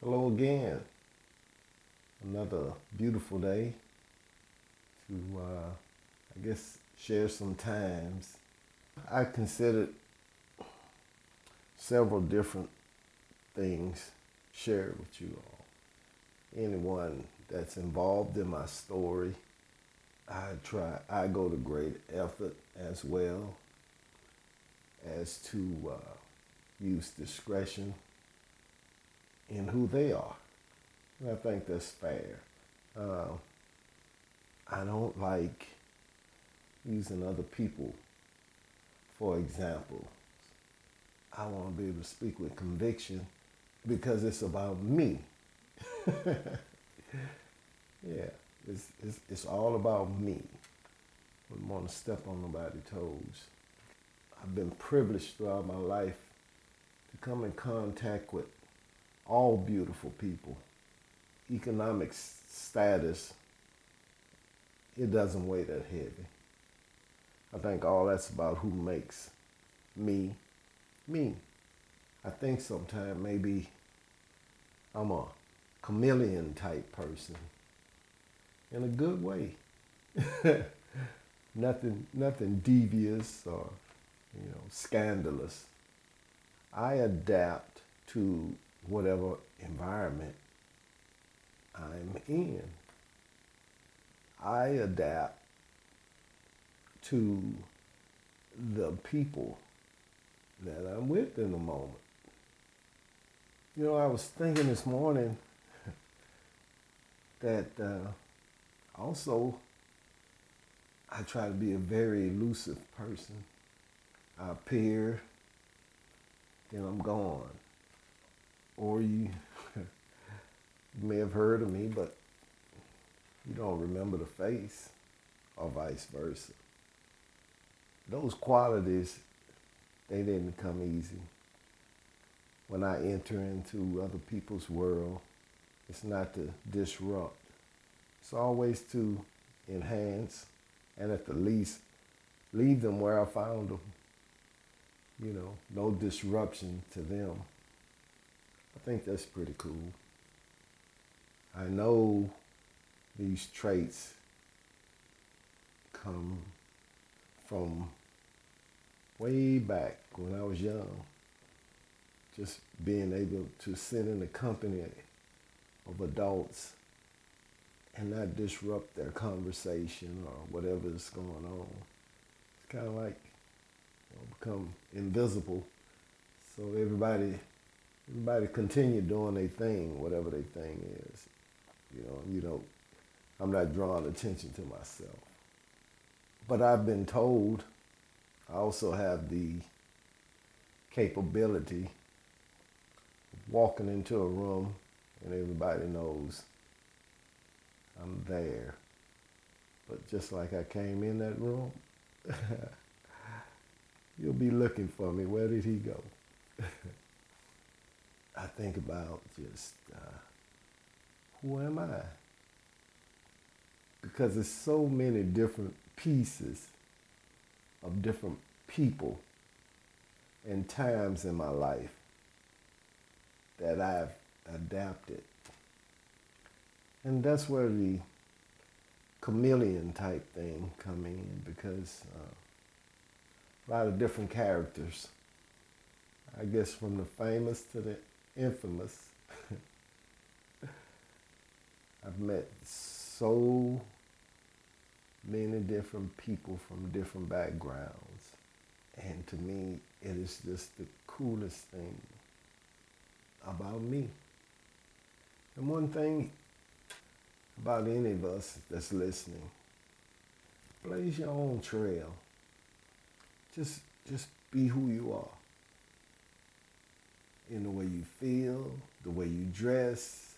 Hello again. Another beautiful day to, I guess, share some times. I considered several different things shared with you all. Anyone that's involved in my story, I go to great effort as well as to use discretion in who they are. And I think that's fair. Uh, I don't like using other people for example. I want to be able to speak with conviction because it's about me. Yeah, it's all about me. I don't want to step on nobody's toes. I've been privileged throughout my life to come in contact with all beautiful people. Economic status, it doesn't weigh that heavy. I think all that's about who makes me me. I think sometimes maybe I'm a chameleon type person in a good way. Nothing devious or scandalous. I adapt to whatever environment I'm in. I adapt to the people that I'm with in the moment. I was thinking this morning that also I try to be a very elusive person. I appear, then I'm gone. Or you, you may have heard of me, but you don't remember the face, or vice versa. Those qualities, they didn't come easy. When I enter into other people's world, it's not to disrupt. It's always to enhance and at the least leave them where I found them. No disruption to them. I think that's pretty cool. I know these traits come from way back when I was young. Just being able to sit in the company of adults and not disrupt their conversation or whatever is going on. It's kind of like become invisible, so everybody continue doing their thing, whatever their thing is. I'm not drawing attention to myself. But I've been told I also have the capability of walking into a room and everybody knows I'm there. But just like I came in that room, you'll be looking for me. Where did he go? I think about just who am I? Because there's so many different pieces of different people and times in my life that I've adapted. And that's where the chameleon type thing come in because a lot of different characters. I guess from the famous to the infamous. I've met so many different people from different backgrounds. And to me, it is just the coolest thing about me. And one thing about any of us that's listening, blaze your own trail. Just be who you are. In the way you feel, the way you dress,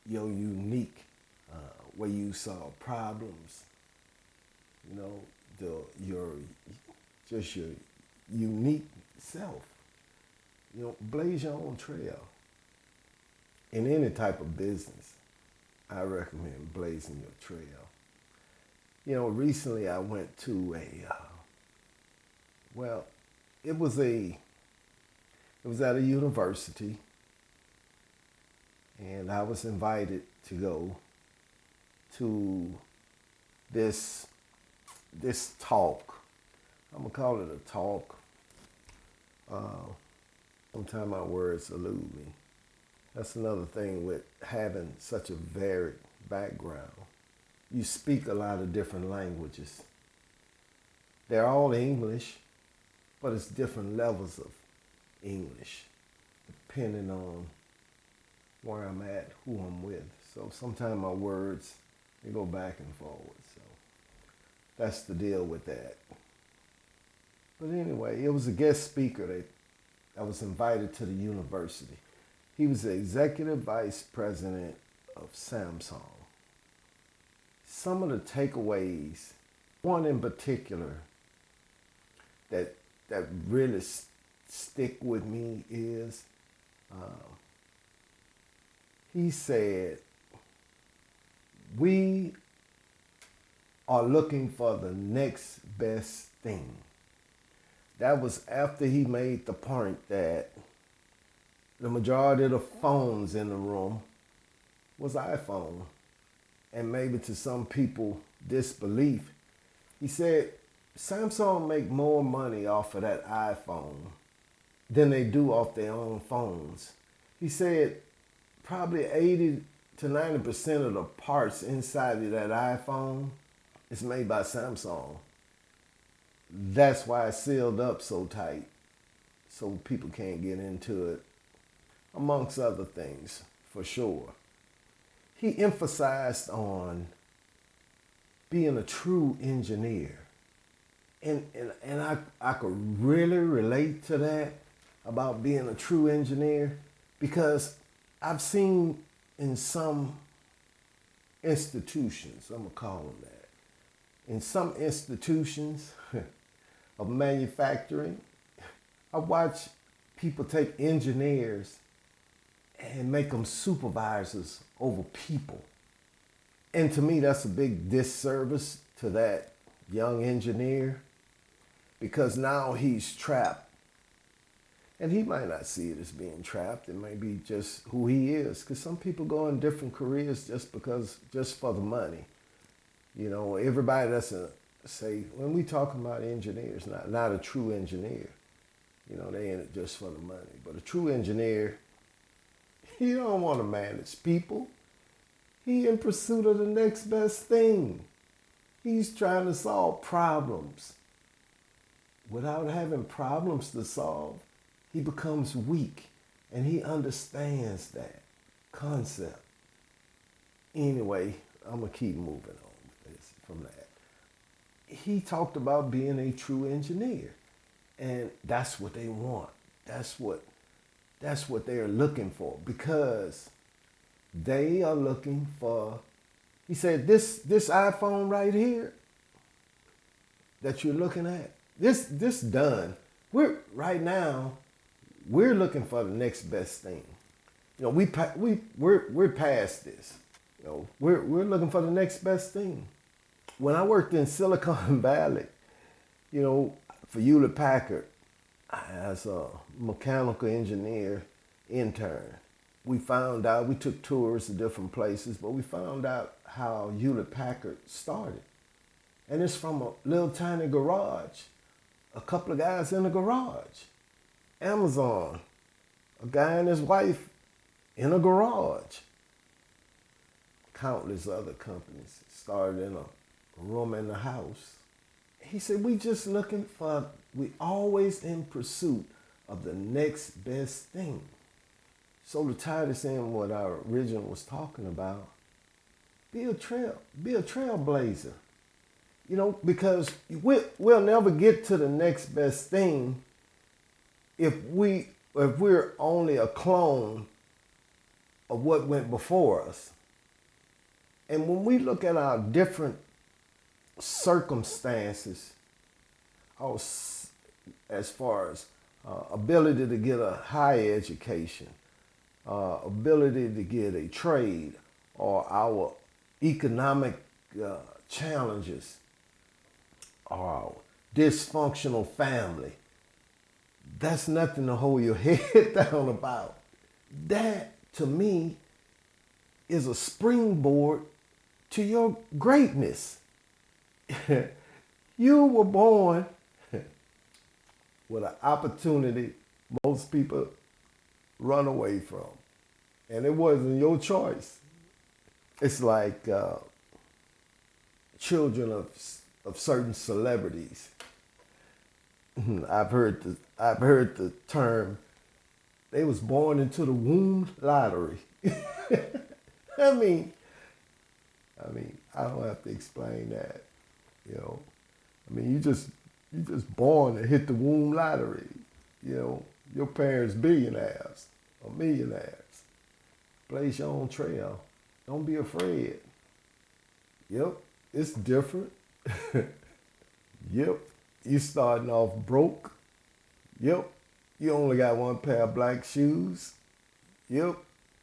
your unique way you solve problems, your unique self. Blaze your own trail. In any type of business, I recommend blazing your trail. Recently I went to well, it was at a university, and I was invited to go to this talk. I'm gonna call it a talk. Sometimes my words elude me. That's another thing with having such a varied background. You speak a lot of different languages. They're all English, but it's different levels of English depending on where I'm at, who I'm with. So sometimes my words, they go back and forward. So that's the deal with that. But anyway, it was a guest speaker that was invited to the university. He was the executive vice president of Samsung. Some of the takeaways, one in particular that really stick with me is he said, we are looking for the next best thing. That was after he made the point that the majority of the phones in the room was iPhone. And maybe to some people, disbelief. He said, Samsung make more money off of that iPhone than they do off their own phones. He said probably 80 to 90% of the parts inside of that iPhone is made by Samsung. That's why it's sealed up so tight, so people can't get into it, amongst other things, for sure. He emphasized on being a true engineer. And I could really relate to that about being a true engineer, because I've seen in some institutions, I'm gonna call them that, in some institutions of manufacturing, I watch people take engineers and make them supervisors over people. And to me, that's a big disservice to that young engineer, because now he's trapped. And he might not see it as being trapped. It may be just who he is, because some people go in different careers just for the money. You know, everybody doesn't say, when we talk about engineers, not a true engineer, you know, they in it just for the money. But a true engineer, he don't want to manage people. He in pursuit of the next best thing. He's trying to solve problems. Without having problems to solve, he becomes weak, and he understands that concept. Anyway, I'm going to keep moving on from that. He talked about being a true engineer, and that's what they want. That's what they're looking for, because they are looking for, he said, this iPhone right here that you're looking at, this done. We're looking for the next best thing. You know, we're past this. You know, we're looking for the next best thing. When I worked in Silicon Valley, you know, for Hewlett Packard, as a mechanical engineer intern, we took tours to different places, but we found out how Hewlett Packard started. And it's from a little tiny garage, a couple of guys in a garage. Amazon, a guy and his wife in a garage. Countless other companies started in a room in the house. He said, we always in pursuit of the next best thing. So to tie this in what our original was talking about, be a trailblazer. You know, because we'll never get to the next best thing if we're only a clone of what went before us. And when we look at our different circumstances, as far as ability to get a higher education, ability to get a trade, or our economic challenges, or dysfunctional family, that's nothing to hold your head down about. That, to me, is a springboard to your greatness. You were born with an opportunity most people run away from. And it wasn't your choice. It's like children of certain celebrities. I've heard the term, they was born into the womb lottery. I mean, I don't have to explain that. You know, you just born and hit the womb lottery. You know, your parents billionaires or millionaires. Blaze your own trail. Don't be afraid. Yep, it's different. Yep, you starting off broke. Yep, you only got one pair of black shoes. Yep,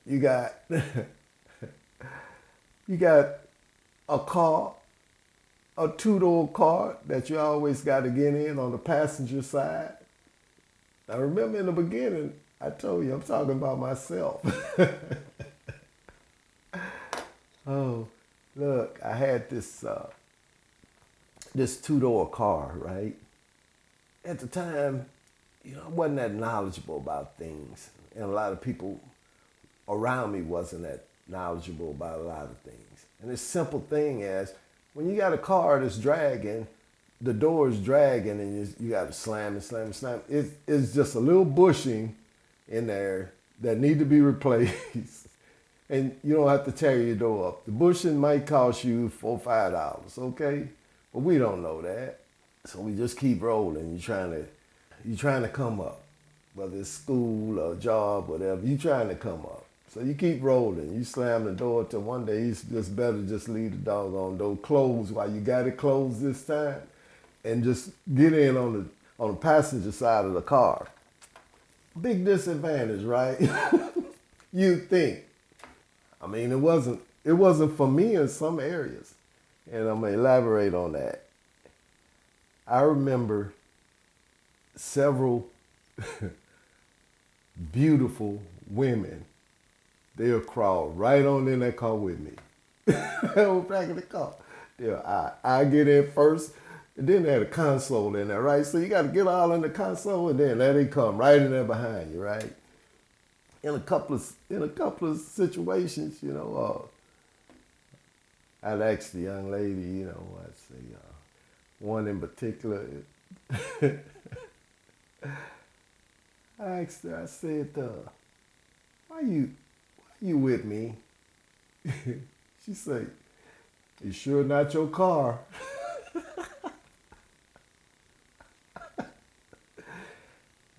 you got you got a car, a two-door car that you always got to get in on the passenger side. I remember in the beginning, I told you I'm talking about myself. Oh, look, I had this two-door car, right? At the time, I wasn't that knowledgeable about things, and a lot of people around me wasn't that knowledgeable about a lot of things. And this simple thing is, when you got a car that's dragging, the door is dragging, and you got to slam and slam and slam. It's just a little bushing in there that need to be replaced. And you don't have to tear your door up. The bushing might cost you $4 or $5, okay? But we don't know that. So we just keep rolling. You're trying to come up. Whether it's school or job, whatever, you're trying to come up. So you keep rolling. You slam the door till one day it's just better just leave the doggone door closed while you got it closed this time, and just get in on the passenger side of the car. Big disadvantage, right? You think. It wasn't for me in some areas. And I'm gonna elaborate on that. I remember several beautiful women. They'll crawl right on in that car with me. On the back of the car. I get in first, and then they had a console in there, right? So you got to get all in the console, and then let it come right in there behind you, right? In a couple of situations, I'd ask the young lady, I'd say one in particular. I asked her, I said, why you with me? She said, "You sure not your car?"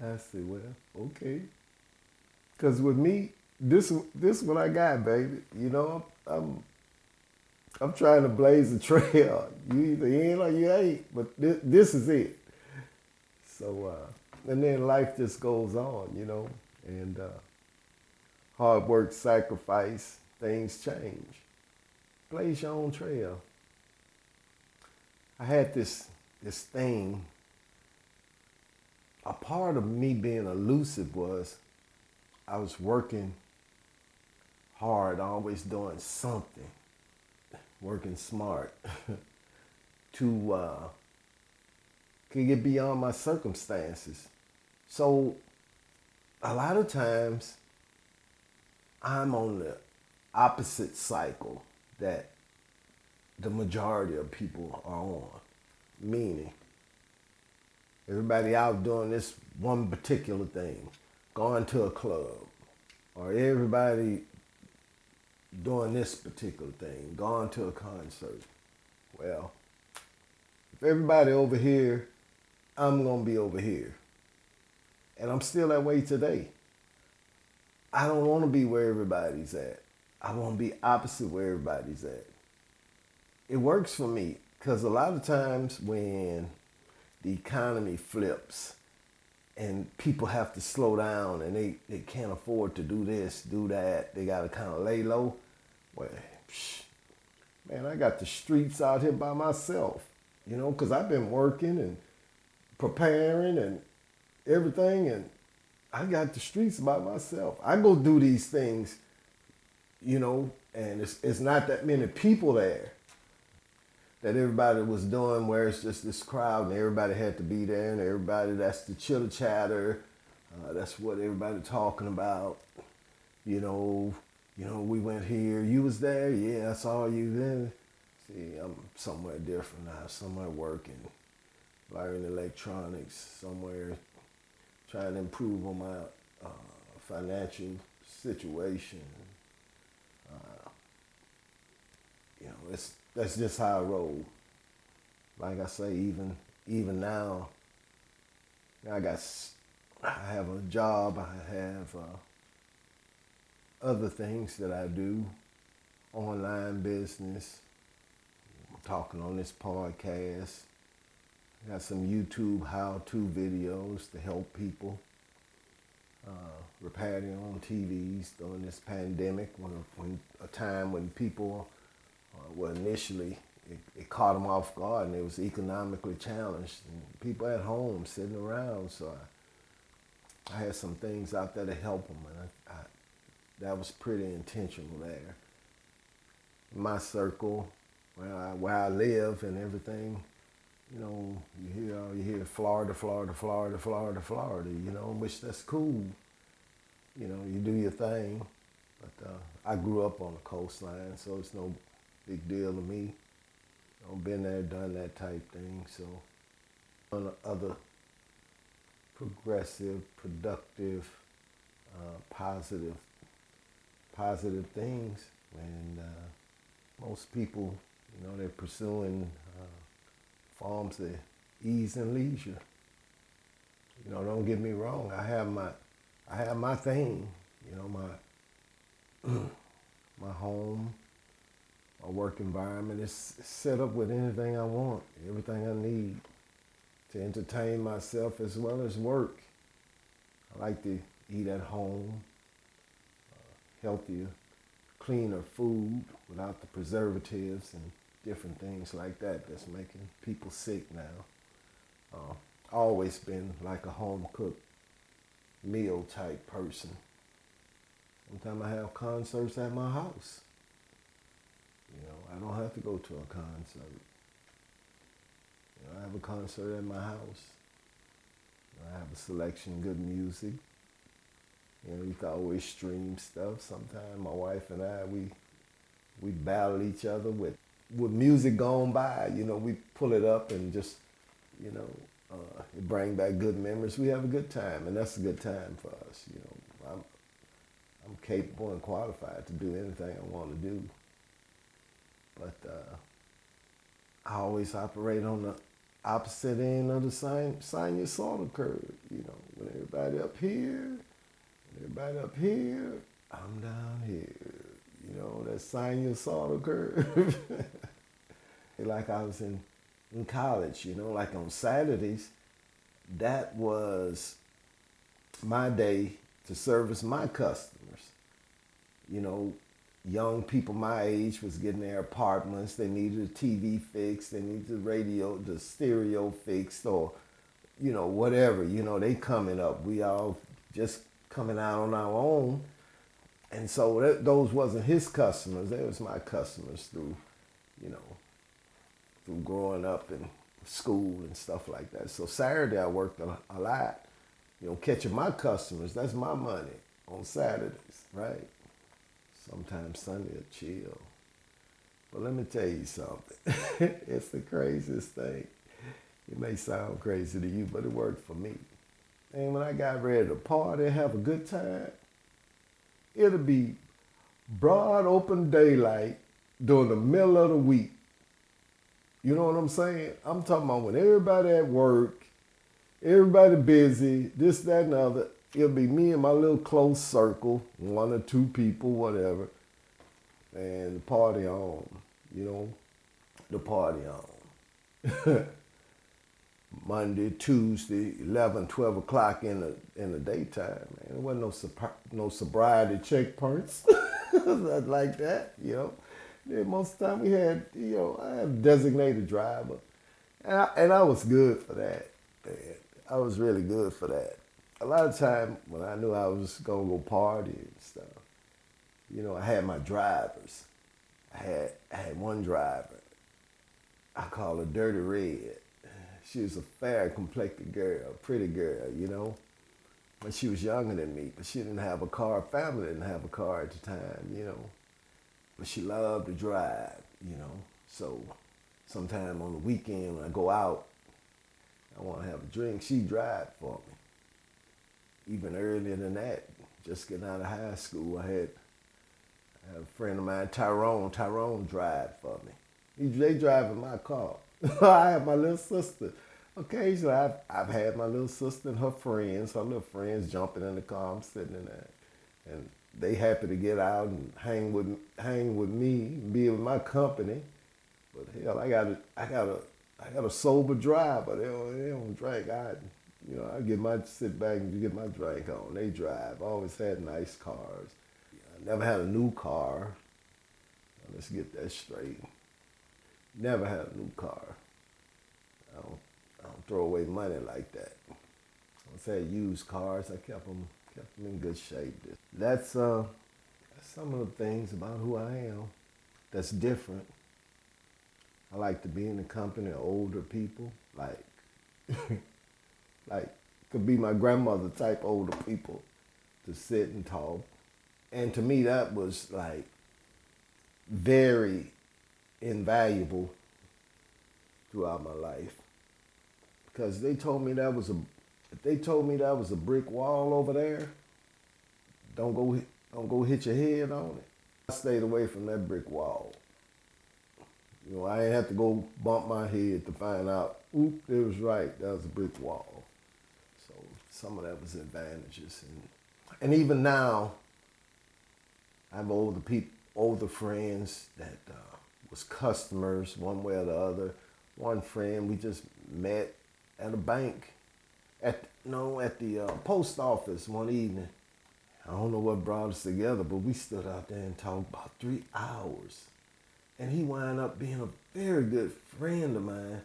I said, well, okay. Because with me, this what I got, baby. I'm trying to blaze a trail. You either in or you ain't, but this is it. So, and then life just goes on, and hard work, sacrifice, things change. Blaze your own trail. I had this thing. A part of me being elusive was I was working hard, always doing something, working smart to get beyond my circumstances. So a lot of times I'm on the opposite cycle that the majority of people are on. Meaning, everybody out doing this one particular thing, going to a club, or everybody doing this particular thing, going to a concert. Well, if everybody over here, I'm going to be over here. And I'm still that way today. I don't want to be where everybody's at. I want to be opposite where everybody's at. It works for me because a lot of times when the economy flips and people have to slow down and they can't afford to do this, do that, they got to kind of lay low. Well, man, I got the streets out here by myself, because I've been working and preparing and everything, and I got the streets by myself. I go do these things, And it's not that many people there that everybody was doing where it's just this crowd and everybody had to be there and everybody, that's the chitter chatter. That's what everybody talking about. You know, we went here. You was there? Yeah, I saw you then. See, I'm somewhere different now, somewhere working, learning electronics, somewhere trying to improve on my financial situation. That's just how I roll. Like I say, even now, I have a job. I have other things that I do, online business. I'm talking on this podcast. I got some YouTube how-to videos to help people repair their own TVs during this pandemic. When a time when people well, initially it caught them off guard and it was economically challenged and people at home sitting around. So I had some things out there to help them, and that was pretty intentional there. My circle, where I live and everything, you hear Florida, which that's cool. You do your thing. But I grew up on the coastline, so it's no big deal to me. I've been there, done that type thing. So on other progressive, productive, positive things. And most people, they're pursuing forms of ease and leisure. Don't get me wrong. I have my thing. My home, my work environment is set up with anything I want, everything I need to entertain myself as well as work. I like to eat at home, healthier, cleaner food without the preservatives and different things like that that's making people sick now. Always been like a home cooked meal type person. Sometimes I have concerts at my house. I don't have to go to a concert. I have a concert at my house. I have a selection of good music. You can always stream stuff. Sometimes my wife and I, we battle each other with music gone by. We pull it up and just, it bring back good memories. We have a good time, and that's a good time for us. I'm capable and qualified to do anything I want to do. But I always operate on the opposite end of the sinusoidal curve. When everybody up here, I'm down here. That sinusoidal curve. Like I was in college, like on Saturdays, that was my day to service my customers. Young people my age was getting their apartments. They needed a TV fixed. They needed the stereo fixed, or, whatever. They coming up. We all just coming out on our own. And so those wasn't his customers. They was my customers through growing up in school and stuff like that. So Saturday I worked a lot. Catching my customers, that's my money on Saturdays, right? Sometimes Sunday will chill. But let me tell you something. It's the craziest thing. It may sound crazy to you, but it worked for me. And when I got ready to party, have a good time, it'll be broad open daylight during the middle of the week. You know what I'm saying? I'm talking about when everybody at work, everybody busy, this, that, and the other. It'll be me and my little close circle, 1 or 2 people, whatever, and the party on, the party on. Monday, Tuesday, 11, 12 o'clock in the daytime, man. There wasn't no sobriety checkpoints, nothing like that, Then most of the time we had, I had a designated driver, and I was good for that, man. I was really good for that. A lot of time when I knew I was gonna go party and stuff, I had my drivers. I had one driver. I call her Dirty Red. She was a fair complected girl, pretty girl. But she was younger than me, but she didn't have a car. Family didn't have a car at the time. But she loved to drive. So sometime on the weekend when I go out, I want to have a drink, she drive for me. Even earlier than that, just getting out of high school, I had a friend of mine, Tyrone. Tyrone drive for me. They drive in my car. I have my little sister. Occasionally, I've had my little sister and her little friends jumping in the car. I'm sitting in there, and they happy to get out and hang with me, be with my company. But hell, I got a sober driver. They don't drink. I sit back and get my drink on. They drive. I always had nice cars. I never had a new car. Let's get that straight. Never had a new car. I don't throw away money like that. I had used cars. I kept them in good shape. That's some of the things about who I am that's different. I like to be in the company of older people, like could be my grandmother type older people, to sit and talk. And to me, that was like very invaluable throughout my life, because they told me that was a brick wall over there, don't go hit your head on it. I stayed away from that brick wall. I ain't have to go bump my head to find out, oop, it was right, that was a brick wall. So some of that was advantages. And even now, I have older friends that was customers one way or the other. One friend, we just met at a bank, at the post office one evening. I don't know what brought us together, but we stood out there and talked about 3 hours. And he wound up being a very good friend of mine.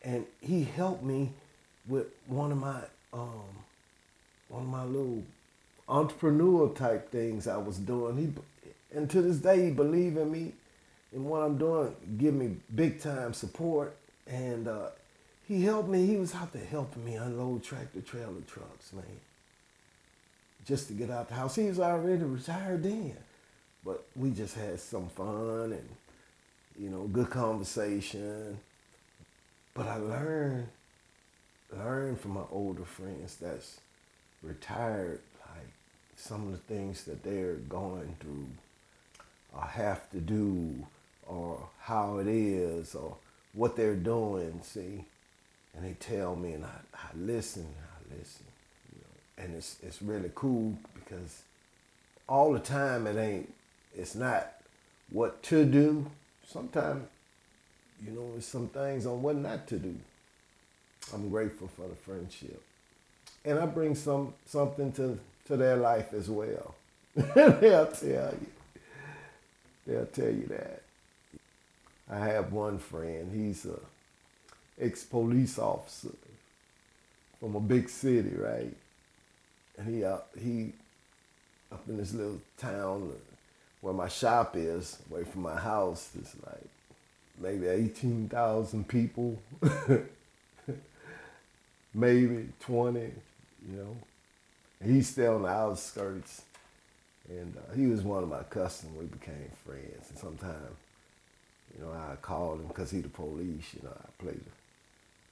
And he helped me with one of my little entrepreneur type things I was doing. And to this day, he believed in me and what I'm doing, give me big time support. And he helped me. He was out there helping me unload tractor trailer trucks, man, just to get out the house. He was already retired then, but we just had some fun and good conversation. But I learned from my older friends that's retired, like some of the things that they're going through or have to do, or how it is, or what they're doing, see. And they tell me, and I listen, and it's really cool, because all the time it's not what to do. Sometimes, there's some things on what not to do. I'm grateful for the friendship. And I bring something to their life as well. They'll tell you that. I have one friend, he's a ex-police officer from a big city, right? And he up in this little town where my shop is, away from my house. It's like maybe 18,000 people, maybe 20, And he's still on the outskirts. And he was one of my customers. We became friends. And sometimes, I called him because he the police.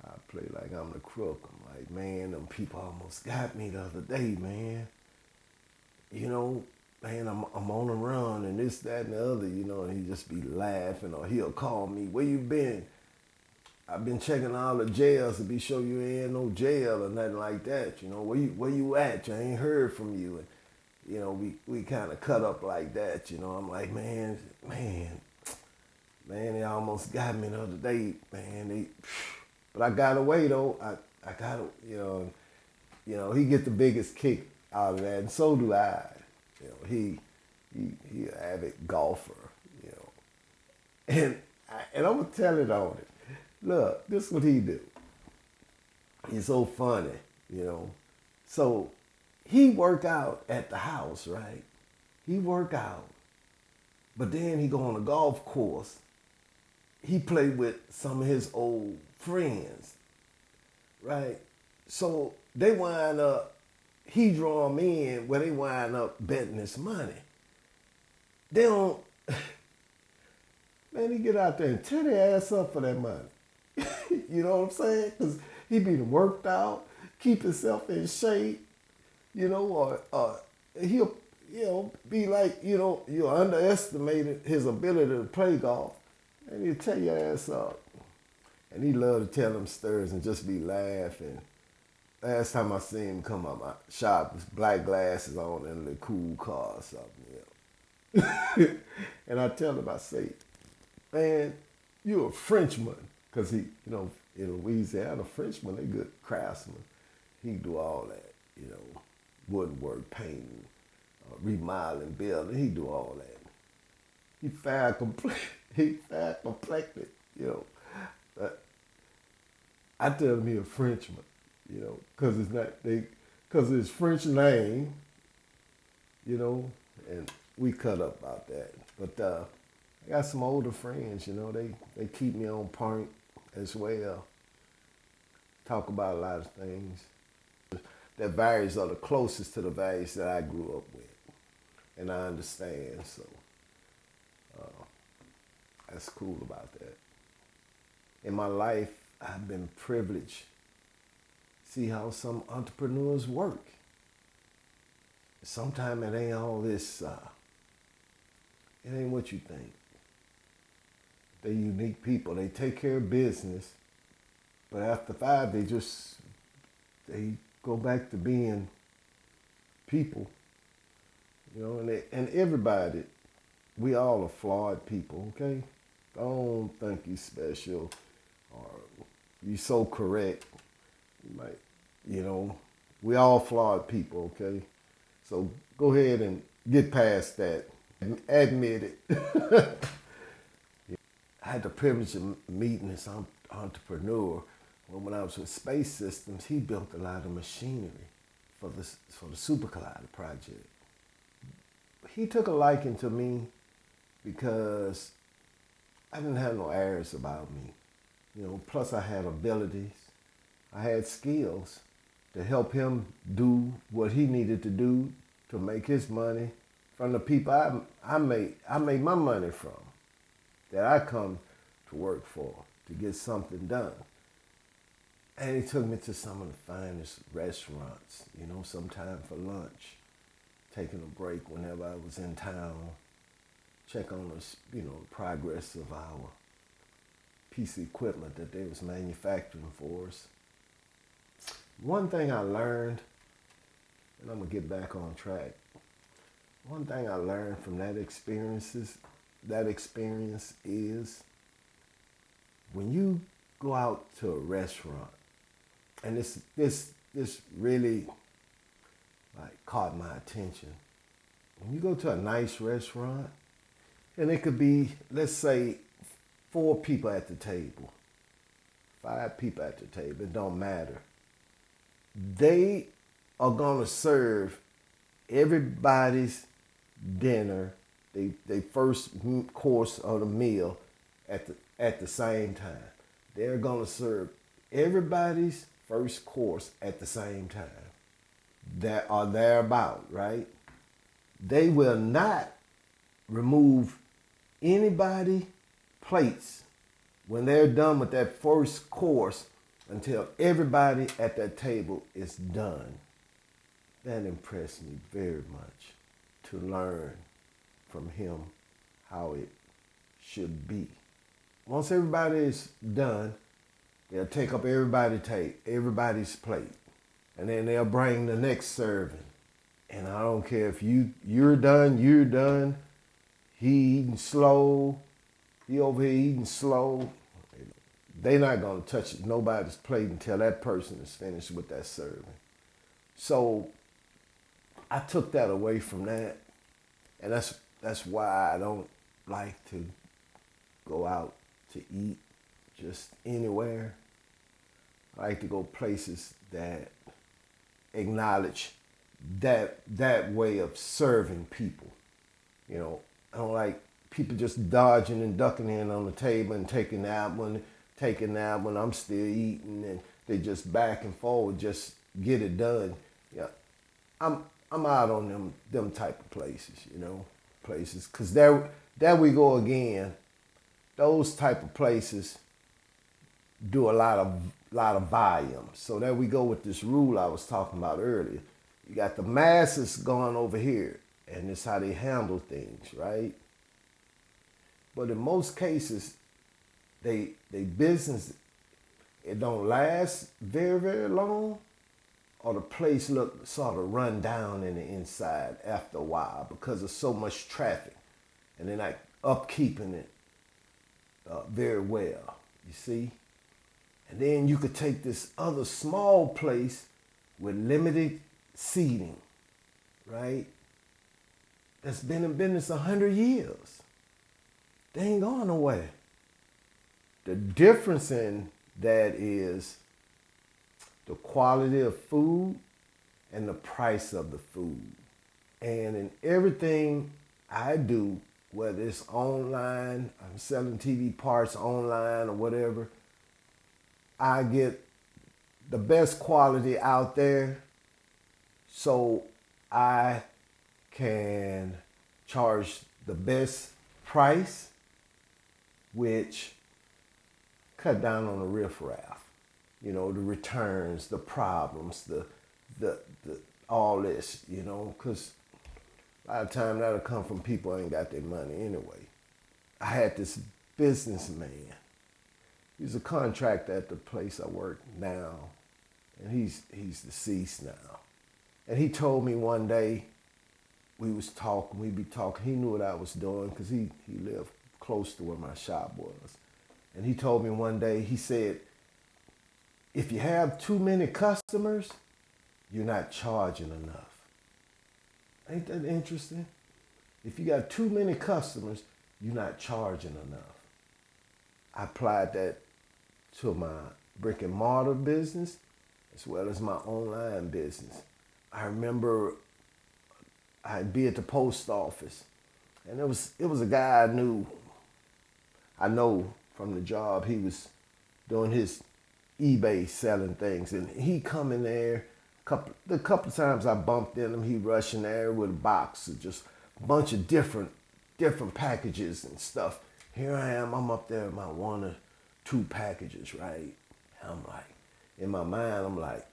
I play like I'm the crook. I'm like, man, them people almost got me the other day, man. Man, I'm on the run and this, that, and the other, and he just be laughing, or he'll call me, where you been? I've been checking all the jails to be sure you ain't in no jail or nothing like that. Where you at? I ain't heard from you. And, we kind of cut up like that. I'm like, man, they almost got me the other day, man. But I got away though. I got, he get the biggest kick out of that, and so do I. He an avid golfer, and I'm gonna tell it on it. Look, this is what he do. He's so funny, So he work out at the house, right? He work out, But then he go on a golf course. He played with some of his old friends, right? So they wind up, he draw them in where they wind up betting his money. They don't, man, he get out there and tear their ass up for that money. You know what I'm saying? Because he be worked out, keep himself in shape, or he'll, be like, you underestimated his ability to play golf, and he'll tear your ass up. And he love to tell them stories and just be laughing. Last time I seen him come up my shop with black glasses on and a cool car or something, And I tell him, I say, man, you're a Frenchman. Because he, in Louisiana, Frenchmen, they good craftsmen. He do all that, woodwork, painting, remodeling, building. He do all that. He fair complected, But I tell him he a Frenchman, because because his French name, and we cut up about that. But I got some older friends, they keep me on point as well. Talk about a lot of things. Their values are the closest to the values that I grew up with, and I understand. So that's cool about that. In my life, I've been privileged. See how some entrepreneurs work. Sometimes it ain't all this. It ain't what you think. They're unique people. They take care of business, but after 5, they go back to being people. And everybody, we all are flawed people, okay? Don't think you're special or you're so correct. You might, we all flawed people, okay? So go ahead and get past that. Admit it. I had the privilege of meeting this entrepreneur. When I was with Space Systems, he built a lot of machinery for the Super Collider project. He took a liking to me because I didn't have no airs about me. Plus I had abilities. I had skills to help him do what he needed to do to make his money from the people I made my money from, that I come to work for, to get something done. And he took me to some of the finest restaurants, sometime for lunch, taking a break whenever I was in town, check on the, progress of our piece of equipment that they was manufacturing for us. One thing I learned, and I'm gonna get back on track. One thing I learned from that experience is when you go out to a restaurant, and this really caught my attention. When you go to a nice restaurant, and it could be, let's say, 4 people at the table, 5 people at the table, it don't matter. They are gonna serve everybody's dinner, they first course of the meal at the same time. They're gonna serve everybody's first course at the same time. That are thereabout, right? They will not remove anybody plates when they're done with that first course until everybody at that table is done. That impressed me very much, to learn from him how it should be. Once everybody is done, they'll take up everybody's plate. And then they'll bring the next serving. And I don't care if you're done. He eating slow. He over here eating slow. They're not going to touch nobody's plate until that person is finished with that serving. So I took that away from that. And that's why I don't like to go out to eat just anywhere. I like to go places that acknowledge that way of serving people. I don't like people just dodging and ducking in on the table and taking that one, taking that one. I'm still eating, and they just back and forward, just get it done. Yeah, I'm out on them type of places, places, because there we go again. Those type of places do a lot of volume. So there we go with this rule I was talking about earlier. You got the masses going over here, and it's how they handle things, right? But in most cases, they business, it don't last very, very long, or the place look sort of run down in the inside after a while because of so much traffic, and they're not upkeeping it very well, you see? And then you could take this other small place with limited seating, right? That's been in business 100 years. They ain't going nowhere. The difference in that is the quality of food and the price of the food. And in everything I do, whether it's online, I'm selling TV parts online or whatever, I get the best quality out there so I can charge the best price, which cut down on the riffraff, the returns, the problems, the all this, because a lot of times that'll come from people who ain't got their money anyway. I had this businessman. He's a contractor at the place I work now, and he's deceased now. And he told me one day, we'd be talking. He knew what I was doing because he lived close to where my shop was. And he told me one day, he said, if you have too many customers, you're not charging enough. Ain't that interesting? If you got too many customers, you're not charging enough. I applied that to my brick and mortar business as well as my online business. I remember I'd be at the post office, and it was a guy I know from the job. He was doing his eBay selling things, and he come in there. The couple of times I bumped into him, he rushed in there with a box of just a bunch of different packages and stuff. Here I am, I'm up there with my 1 or 2 packages, right? And I'm like, in my mind, I'm like,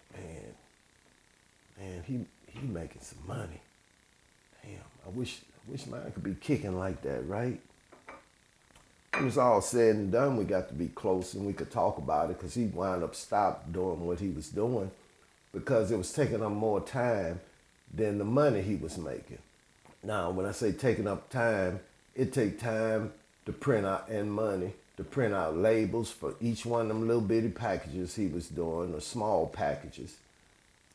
man, he making some money. Damn, I wish mine could be kicking like that, right? When it was all said and done, we got to be close and we could talk about it, because he wound up stopped doing what he was doing because it was taking up more time than the money he was making. Now, when I say taking up time, it take time to print out, and money to print out labels for each one of them little bitty packages he was doing, or small packages.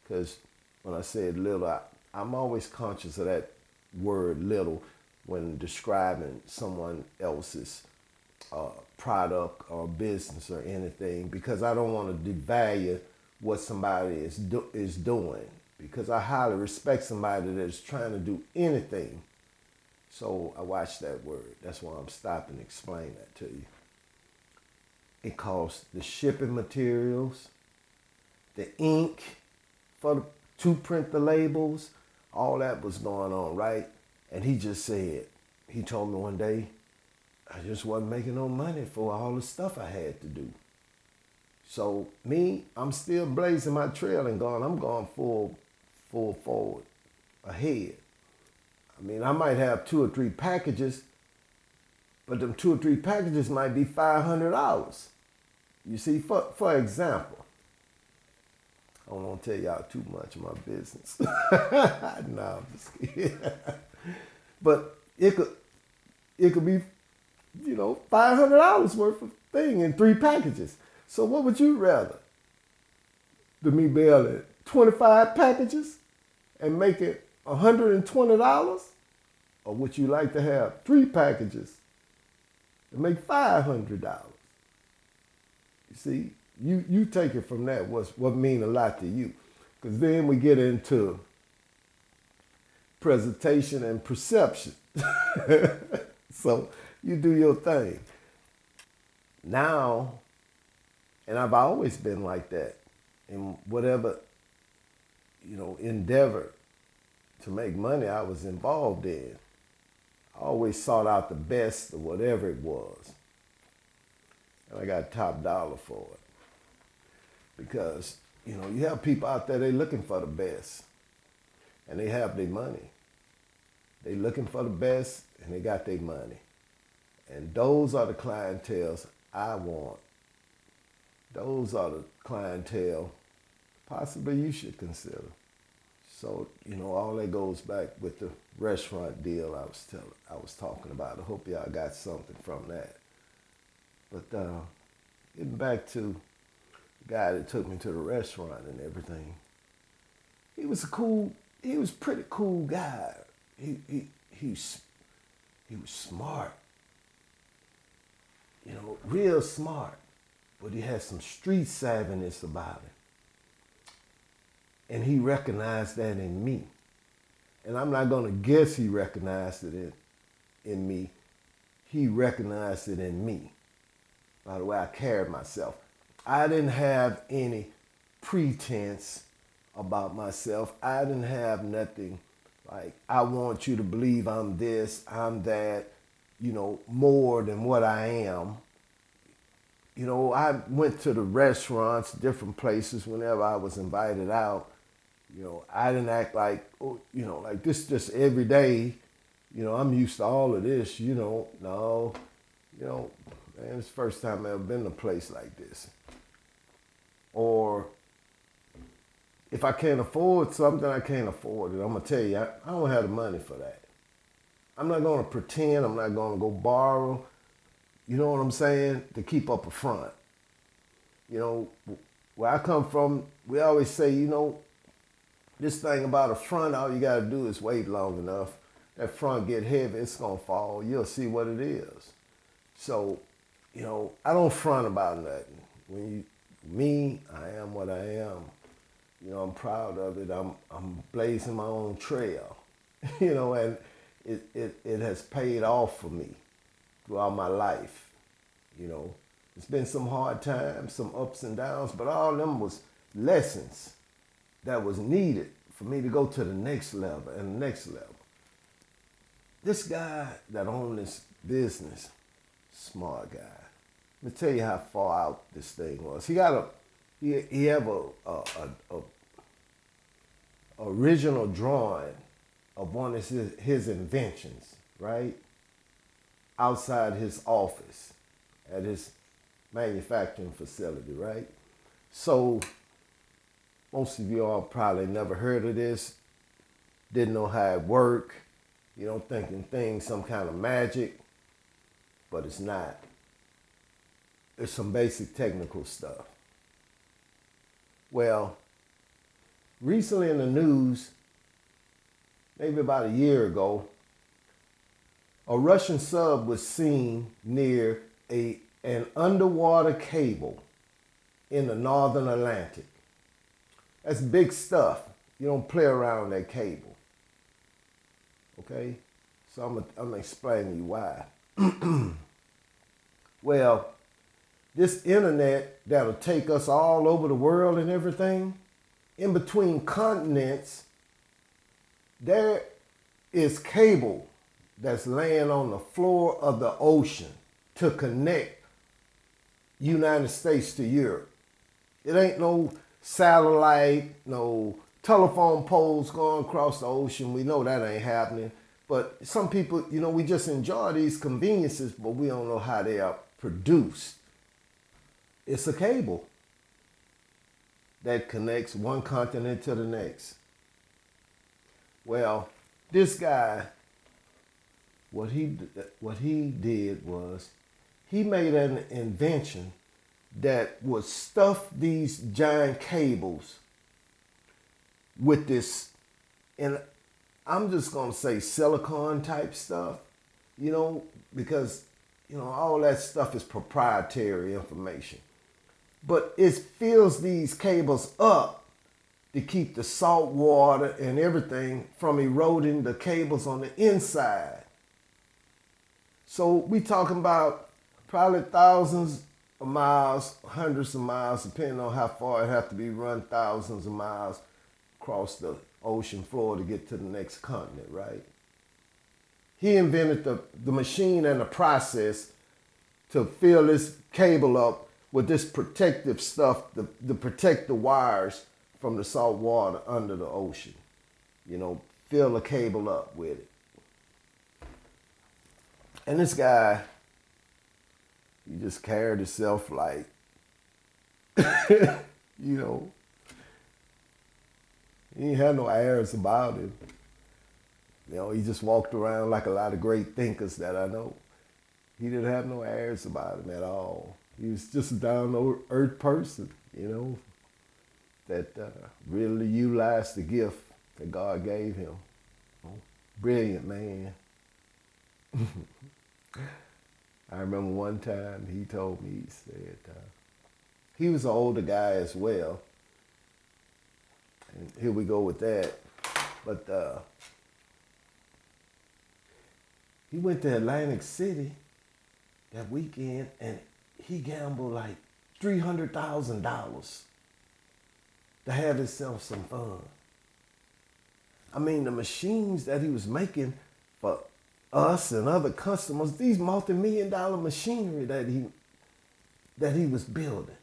Because when I said little, I'm always conscious of that word little when describing someone else's product or business or anything, because I don't want to devalue what somebody is doing, because I highly respect somebody that is trying to do anything. So I watch that word. That's why I'm stopping to explain that to you. It costs the shipping materials, the ink to print the labels, all that was going on, right? And he just said, he told me one day, I just wasn't making no money for all the stuff I had to do. So me, I'm still blazing my trail and I'm going full forward, ahead. I mean, I might have 2 or 3 packages, but them 2 or 3 packages might be $500. You see, for example, I don't want to tell y'all too much of my business. No, I'm just kidding. But it could be, $500 worth of thing in 3 packages. So what would you rather? To me bail at 25 packages and make it $120? Or would you like to have 3 packages and make $500? You see, you take it from that, what mean a lot to you. Because then we get into presentation and perception. So you do your thing. Now, and I've always been like that in whatever, endeavor to make money I was involved in. I always sought out the best of whatever it was. And I got top dollar for it. Because, you have people out there, they looking for the best. And they have their money. They looking for the best and they got their money. And those are the clientels I want. Those are the clientele possibly you should consider. So, all that goes back with the restaurant deal I was talking about. I hope y'all got something from that. But getting back to the guy that took me to the restaurant and everything, he was pretty cool guy. He was smart, real smart, but he had some street savviness about him. And he recognized that in me. And I'm not going to guess he recognized it in me. He recognized it in me by the way I carried myself. I didn't have any pretense about myself. I didn't have nothing like, I want you to believe I'm this, I'm that, more than what I am. I went to the restaurants, different places whenever I was invited out. I didn't act like, like this just every day. I'm used to all of this, no. Man, it's the first time I've ever been to a place like this. Or if I can't afford something, I can't afford it. I'm going to tell you, I don't have the money for that. I'm not going to pretend. I'm not going to go borrow. You know what I'm saying? To keep up a front. Where I come from, we always say, this thing about a front, all you got to do is wait long enough. That front get heavy, it's going to fall. You'll see what it is. So, I don't front about nothing. I am what I am. I'm proud of it. I'm blazing my own trail, and it has paid off for me throughout my life. It's been some hard times, some ups and downs, but all of them was lessons that was needed for me to go to the next level and the next level. This guy that owned this business, smart guy. Let me tell you how far out this thing was. He have a original drawing of one of his inventions, right? Outside his office at his manufacturing facility, right? So most of you all probably never heard of this, didn't know how it worked, thinking things some kind of magic, but it's not. It's some basic technical stuff. Well, recently in the news, maybe about a year ago, a Russian sub was seen near an underwater cable in the northern Atlantic. That's big stuff. You don't play around that cable. Okay? So I'm going to explain to you why. Well, this internet that'll take us all over the world and everything, in between continents, there is cable that's laying on the floor of the ocean to connect United States to Europe. It ain't no satellite, no telephone poles going across the ocean. We know that ain't happening. But some people, we just enjoy these conveniences, but we don't know how they are produced. It's a cable that connects one continent to the next. Well, this guy, what he did was he made an invention that would stuff these giant cables with this, and I'm just going to say silicone type stuff, because, all that stuff is proprietary information. But it fills these cables up to keep the salt water and everything from eroding the cables on the inside. So we talking about probably thousands of miles, hundreds of miles, depending on how far it have to be run, thousands of miles across the ocean floor to get to the next continent, right? He invented the machine and the process to fill this cable up with this protective stuff to protect the wires from the salt water under the ocean. You know, fill the cable up with it. And this guy, he just carried himself like, you know, he ain't had no airs about him. You know, he just walked around like a lot of great thinkers that I know. He didn't have no airs about him at all. He was just a down-to-earth person, you know, that really utilized the gift that God gave him. Brilliant man. I remember one time he told me, he said, he was an older guy as well. And here we go with that. But he went to Atlantic City that weekend and he gambled like $300,000 to have himself some fun. I mean, the machines that he was making for us and other customers, these multi-million-dollar machinery that he was building.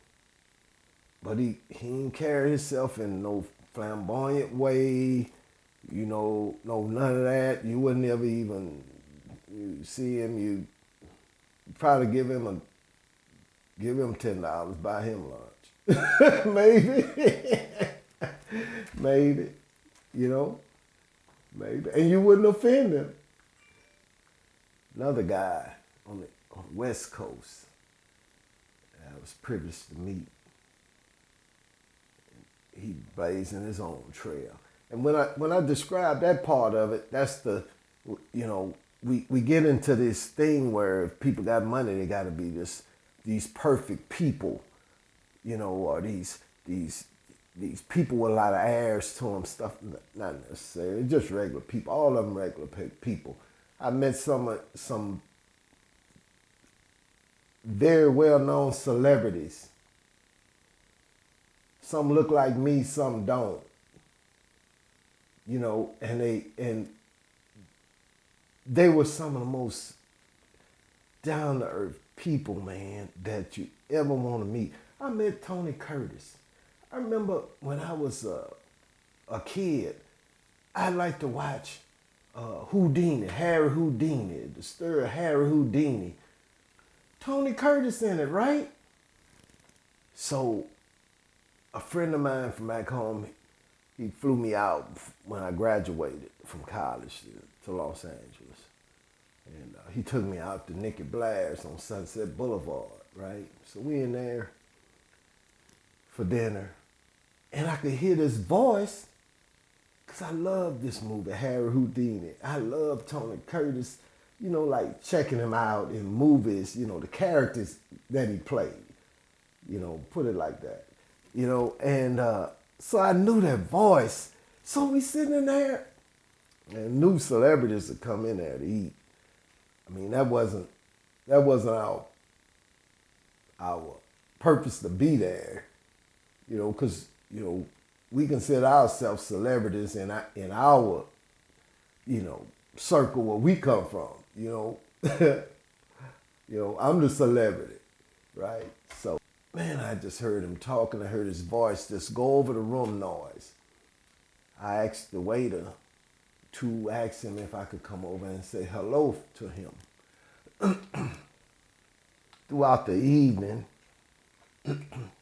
But he didn't carry himself in no flamboyant way, you know, no none of that. You wouldn't ever even see him. You probably give him $10, buy him lunch, maybe, maybe, you know, maybe, and you wouldn't offend him. Another guy on the West Coast I was privileged to meet. He blazing his own trail. And when I describe that part of it, that's the, you know, we get into this thing where if people got money, they got to be these perfect people, you know, or these people with a lot of airs to them, stuff, not necessarily, just regular people, all of them regular people. I met some very well-known celebrities. Some look like me, some don't. You know, and they were some of the most down-to-earth people, man, that you ever want to meet. I met Tony Curtis. I remember when I was a kid, I liked to watch Harry Houdini, the story of Harry Houdini. Tony Curtis in it, right? So a friend of mine from back home, he flew me out when I graduated from college to Los Angeles. And he took me out to Nicky Blair's on Sunset Boulevard, right? So we in there for dinner. And I could hear this voice, because I love this movie, Harry Houdini. I love Tony Curtis, you know, like checking him out in movies, you know, the characters that he played, you know, put it like that, you know. And so I knew that voice. So we sitting in there, and new celebrities would come in there to eat. I mean, that wasn't our purpose to be there, you know, because, you know, we consider ourselves celebrities in our, you know, circle where we come from, you know. You know, I'm the celebrity, right? So, man, I just heard him talking. I heard his voice just go over the room noise. I asked the waiter to ask him if I could come over and say hello to him. Throughout the evening,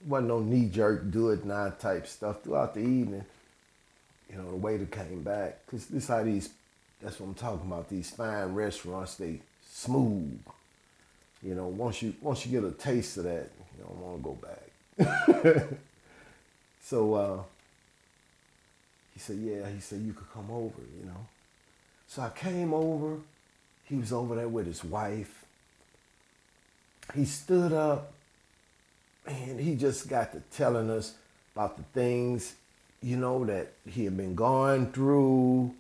wasn't no knee-jerk, do-it-now type stuff. Throughout the evening, you know, the waiter came back. Because this how that's what I'm talking about, these fine restaurants, they smooth. You know, once you get a taste of that, you don't want to go back. So he said, yeah, he said, you could come over, you know. So I came over. He was over there with his wife. He stood up, and he just got to telling us about the things, you know, that he had been going through,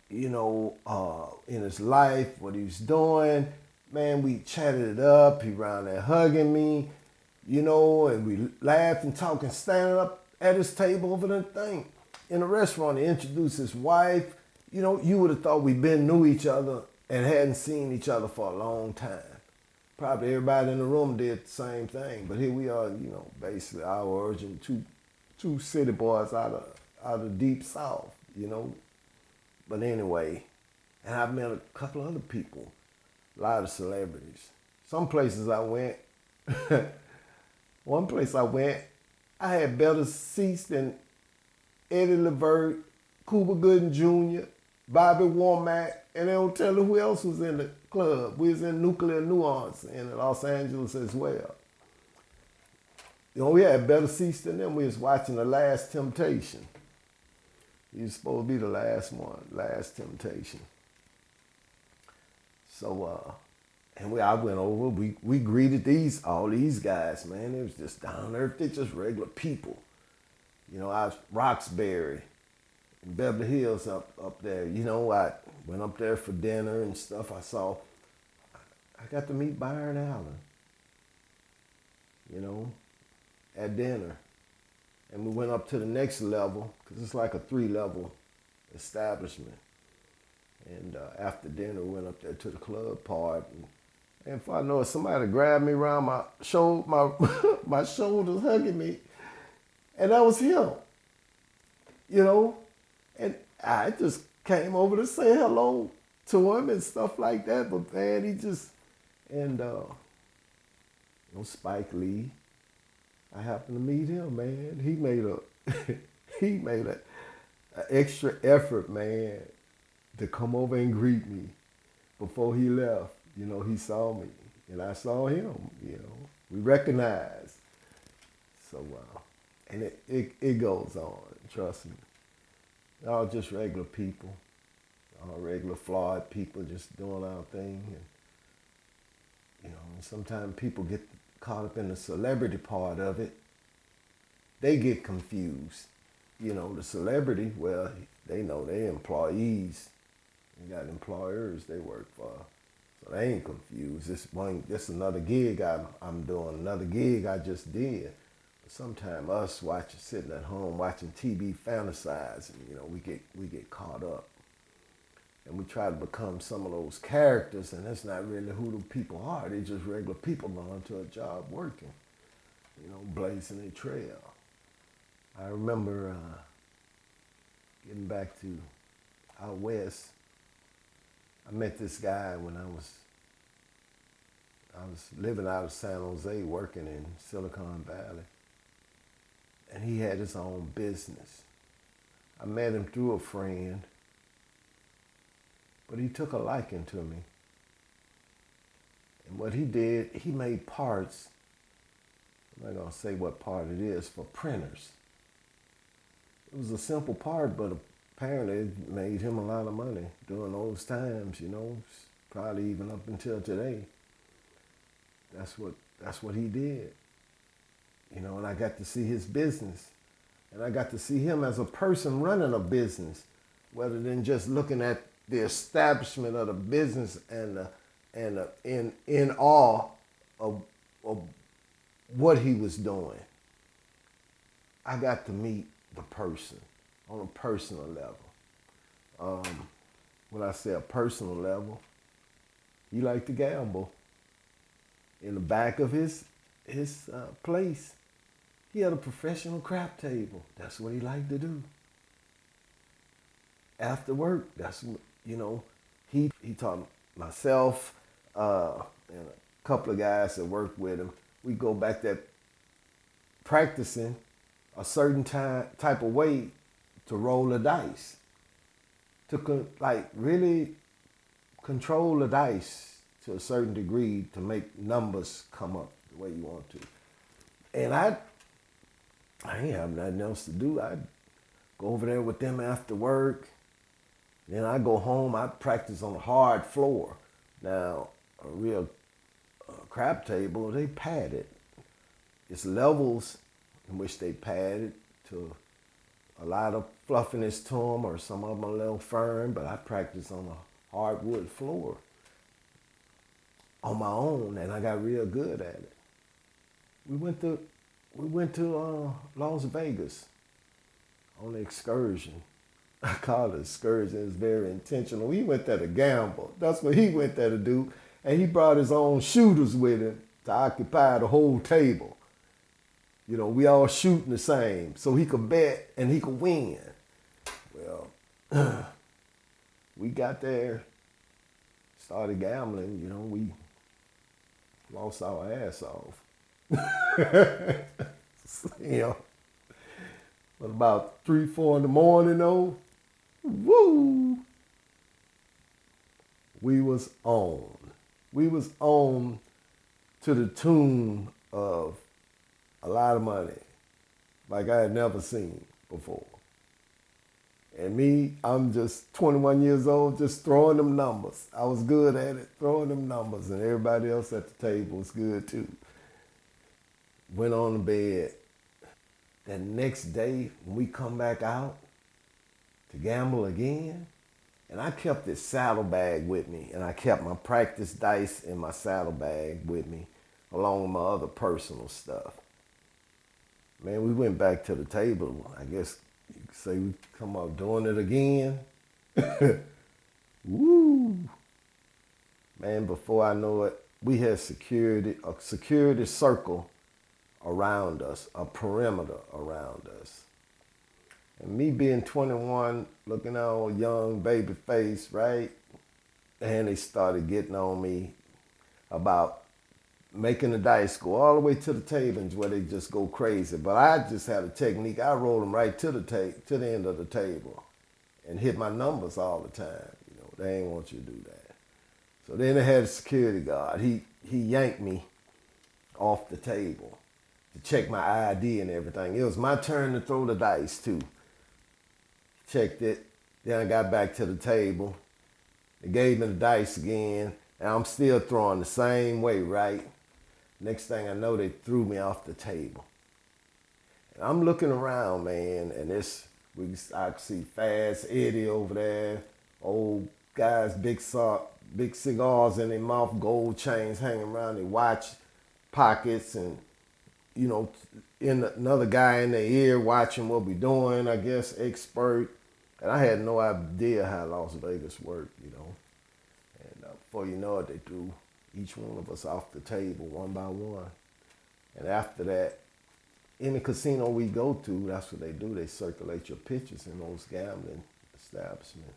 you know, in his life, what he was doing. man, we chatted it up. He around there hugging me, and we laughed and talked and standing up at his table over the thing in the restaurant. He introduced his wife. You would have thought we been knew each other and hadn't seen each other for a long time. Probably everybody in the room did the same thing, but here we are, basically our origin, two city boys out of deep south, But anyway, and I've met a couple of other people, a lot of celebrities. Some places I went, one place I went, I had better seats than Eddie Levert, Cuba Gooding Jr., Bobby Womack, and they don't tell you who else was in the club. We was in Nuclear Nuance in Los Angeles as well. We had better seats than them. We was watching The Last Temptation. He was supposed to be the last one, Last Temptation. So, I went over, we greeted all these guys, man. It was just down to earth. They're just regular people. I was Roxbury, in Beverly Hills up there. I went up there for dinner and stuff. I got to meet Byron Allen, at dinner. And we went up to the next level, because it's like a 3-level establishment. And after dinner, we went up there to the club part. And if I know it, somebody grabbed me around my my shoulders, hugging me. And that was him, And I just came over to say hello to him and stuff like that. But man, he just, and Spike Lee, I happened to meet him, man. He made an extra effort, man, to come over and greet me before he left. He saw me and I saw him, we recognized. So, and it goes on, trust me. All just regular people, all regular flawed people just doing our thing. And, sometimes people get caught up in the celebrity part of it. They get confused. The celebrity, well, they know they're employees. They got employers they work for. So they ain't confused. This another gig I'm doing, another gig I just did. But sometimes us sitting at home watching TV fantasizing, we get caught up. And we try to become some of those characters, and that's not really who the people are. They're just regular people going to a job working, blazing a trail. I remember getting back to out west. I met this guy when I was living out of San Jose, working in Silicon Valley. And he had his own business. I met him through a friend, but he took a liking to me. And what he did, he made parts, I'm not gonna say what part it is, for printers. It was a simple part, but apparently it made him a lot of money during those times, probably even up until today. That's what he did. And I got to see his business. And I got to see him as a person running a business, rather than just looking at the establishment of the business and in awe of what he was doing. I got to meet the person on a personal level. When I say a personal level, he liked to gamble. In the back of his place, he had a professional crap table. That's what he liked to do. After work, that's what, he taught myself and a couple of guys that worked with him. We go back there practicing a certain type of way to roll the dice, to really control the dice to a certain degree to make numbers come up the way you want to. And I ain't have nothing else to do. I'd go over there with them after work. Then I go home. I practice on a hard floor. Now, a real crap table, they pad it. It's levels in which they pad it to a lot of fluffiness to them, or some of them a little firm, but I practice on a hardwood floor. on my own, and I got real good at it. We went to Las Vegas on an excursion. I call it excursion. It's very intentional. He went there to gamble. That's what he went there to do. And he brought his own shooters with him to occupy the whole table. You know, we all shooting the same, so he could bet and he could win. Well, we got there, started gambling. You know, we lost our ass off. You know, but about 3, 4 in the morning though, woo, we was on. We was on to the tune of a lot of money, like I had never seen before. And me, I'm just 21 years old, just throwing them numbers. I was good at it, throwing them numbers, and everybody else at the table was good too. Went on to bed. That next day, when we come back out to gamble again, and I kept this saddlebag with me, and I kept my practice dice in my saddlebag with me, along with my other personal stuff. Man, we went back to the table. I guess you could say we come up doing it again. Woo! Man, before I know it, we had a security circle around us, a perimeter around us. And me being 21, looking all young, baby face, right? And they started getting on me about making the dice go all the way to the tables where they just go crazy. But I just had a technique. I rolled them right to the end of the table and hit my numbers all the time. You know, they ain't want you to do that. So then they had a security guard. He yanked me off the table to check my ID and everything. It was my turn to throw the dice too. Checked it. Then I got back to the table. They gave me the dice again, and I'm still throwing the same way, right? Next thing I know, they threw me off the table. And I'm looking around, man, and I can see Fast Eddie over there, old guys, big cigars in their mouth, gold chains hanging around their watch pockets, and you know, another guy in their ear watching what we doing, I guess, expert. And I had no idea how Las Vegas worked, you know. And before you know it, they threw each one of us off the table one by one. And after that, any casino we go to, that's what they do. They circulate your pictures in those gambling establishments.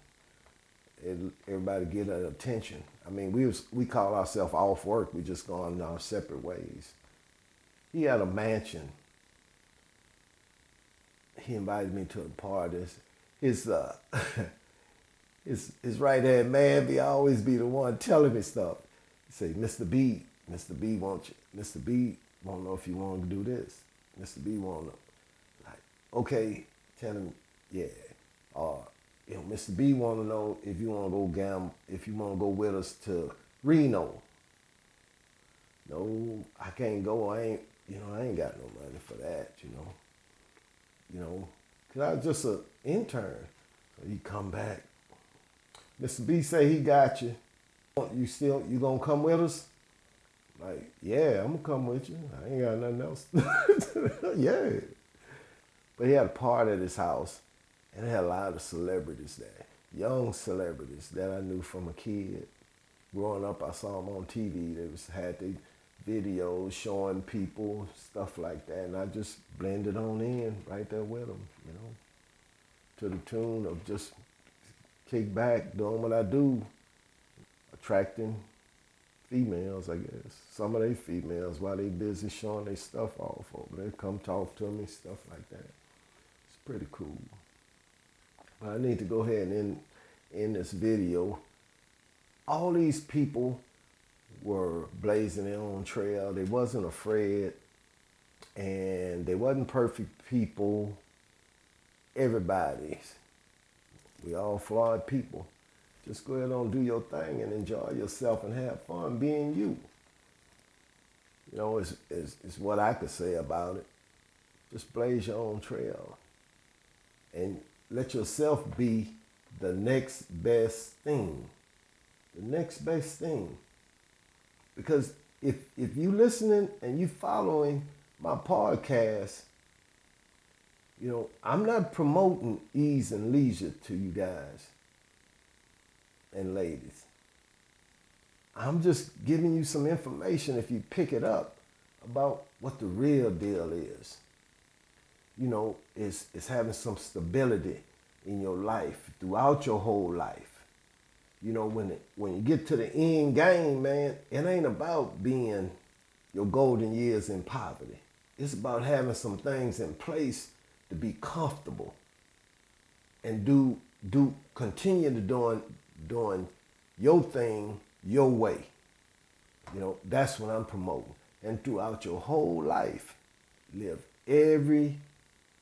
Everybody get an attention. I mean, we call ourselves off work. We just gone our separate ways. He had a mansion. He invited me to the party. His right hand man be always be the one telling me stuff. He say, Mr. B wants you. Mr. B won't know if you want to do this. Mr. B won't know. Like, okay, tell him, yeah. Mr. B want to know if you want to go gamble, if you want to go with us to Reno. No, I can't go. I ain't got no money for that, you know. Cause I was just an intern. So he come back. Mr. B say he got you. You gonna come with us? Like, yeah, I'm gonna come with you. I ain't got nothing else. Yeah. But he had a party at his house, and they had a lot of celebrities there. Young celebrities that I knew from a kid. Growing up, I saw them on TV. They had the videos showing people, stuff like that. And I just blended on in right there with them, you know, to the tune of just kick back, doing what I do, attracting females, I guess. Some of they females, while they busy showing their stuff off over there, come talk to me, stuff like that. It's pretty cool. But I need to go ahead and end this video. All these people were blazing their own trail. They wasn't afraid, and they wasn't perfect people. Everybody, we all flawed people. Just go ahead and do your thing and enjoy yourself and have fun being you. You know, it's what I could say about it. Just blaze your own trail and let yourself be the next best thing. The next best thing. Because if you listening and you following my podcast, I'm not promoting ease and leisure to you guys and ladies. I'm just giving you some information if you pick it up about what the real deal is. It's having some stability in your life throughout your whole life. When you get to the end game, man, it ain't about being your golden years in poverty. It's about having some things in place to be comfortable and continue to doing your thing your way. That's what I'm promoting. And throughout your whole life, live every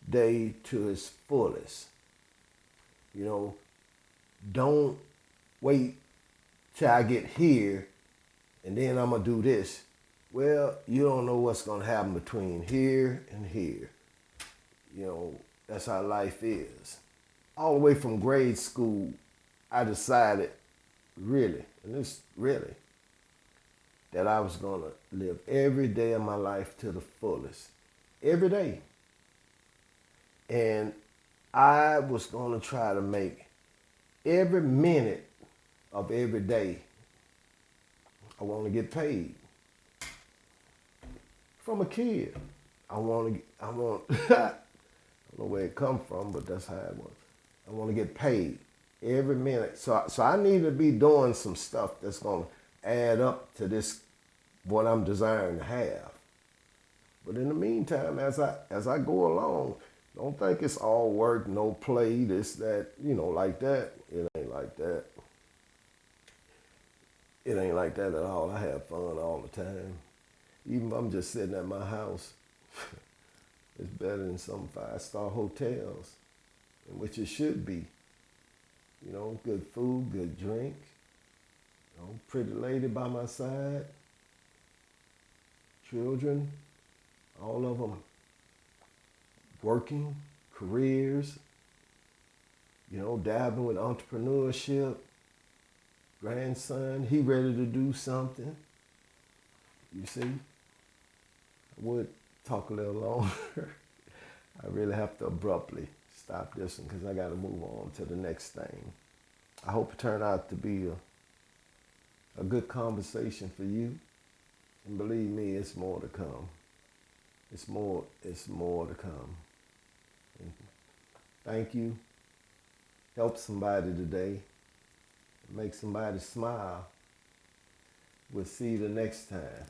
day to its fullest. Don't wait till I get here and then I'm going to do this. Well, you don't know what's going to happen between here and here. That's how life is. All the way from grade school, I decided really, that I was going to live every day of my life to the fullest. Every day. And I was going to try to make every minute of every day, I want to get paid. From a kid. I don't know where it come from, but that's how it was. I want to get paid every minute. So I need to be doing some stuff that's going to add up to this, what I'm desiring to have. But in the meantime, as I go along, don't think it's all work, no play, this, that, like that. It ain't like that. It ain't like that at all. I have fun all the time. Even if I'm just sitting at my house, it's better than some 5-star hotels, in which it should be. Good food, good drink, pretty lady by my side, children, all of them working, careers, dabbling with entrepreneurship, grandson, he ready to do something. You see? I would talk a little longer. I really have to abruptly stop this one because I got to move on to the next thing. I hope it turned out to be a good conversation for you. And believe me, it's more to come. It's more to come. And thank you. Help somebody today. Make somebody smile. We'll see you the next time.